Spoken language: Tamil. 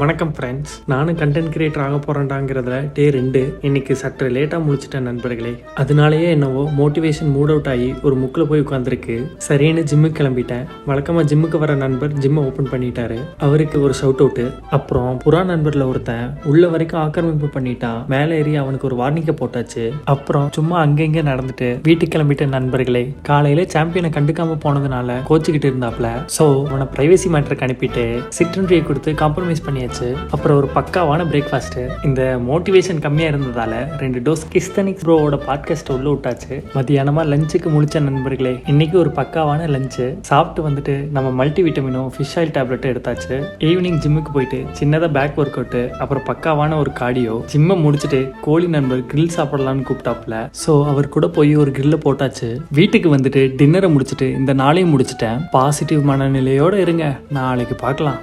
வணக்கம் ஃப்ரெண்ட்ஸ், நானும் கண்டென்ட் கிரியேட்டர் ஆக போகிறேன்டாங்கிறதுல டே 2 இன்னைக்கு சற்று லேட்டாக முழிச்சிட்டேன் நண்பர்களே. அதனாலேயே என்னவோ மோட்டிவேஷன் மூட் அவுட் ஆகி ஒரு முக்கில் போய் உட்காந்துருக்கு. சரின்னு ஜிம்முக்கு கிளம்பிட்டேன். வழக்கமாக ஜிம்முக்கு வர நண்பர் ஜிம்மை ஓப்பன் பண்ணிட்டாரு. அவருக்கு ஒரு ஷவுட் அவுட்டு. அப்புறம் புறா நண்பரில் ஒருத்தன் உள்ள வரைக்கும் ஆக்கிரமிப்பு பண்ணிட்டான். மேலே ஏறி அவனுக்கு ஒரு வார்னிங்கை போட்டாச்சு. அப்புறம் சும்மா அங்கங்கே நடந்துட்டு வீட்டுக்கு கிளம்பிட்ட நண்பர்களே. காலையில் சாம்பியனை கண்டுக்காம போனதுனால கோச்சிக்கிட்டு இருந்தாப்ல. ஸோ அவனை பிரைவசி மேட்டருக்கு அனுப்பிட்டு சிற்றுண்டியை கொடுத்து காம்ப்ரமைஸ் பண்ணியாச்சு. அப்புறம் ஒரு பக்காவான பிரேக்ஃபாஸ்ட். இந்த மோட்டிவேஷன் கம்மியா இருந்ததால 2 டோஸ் கிஸ்தனிக்ஸ் ப்ரோவோட பாட்காஸ்ட் உள்ள விட்டாச்சு. மத்தியானமா லஞ்சுக்கு முழிச்ச நண்பர்களே. இன்னைக்கு ஒரு பக்காவான லஞ்சு சாப்பிட்டு வந்துட்டு நம்ம மல்டி விட்டமினும் ஃபிஷ் ஆயில் டேப்லெட்டும் எடுத்தாச்சு. ஈவினிங் ஜிம்முக்கு போயிட்டு சின்னதாக பேக் ஒர்க் அவுட், அப்புறம் பக்காவான ஒரு கார்டியோ. ஜிம்மை முடிச்சுட்டு கோழி நண்பர் கிரில் சாப்பிடலான்னு கூப்பிட்டாப்ல. ஸோ அவர் கூட போய் ஒரு கிரில்ல போட்டாச்சு. வீட்டுக்கு வந்துட்டு டின்னரை முடிச்சுட்டு இந்த நாளையும் முடிச்சுட்டேன். பாசிட்டிவ் மனநிலையோட இருங்க, நாளைக்கு பார்க்கலாம்.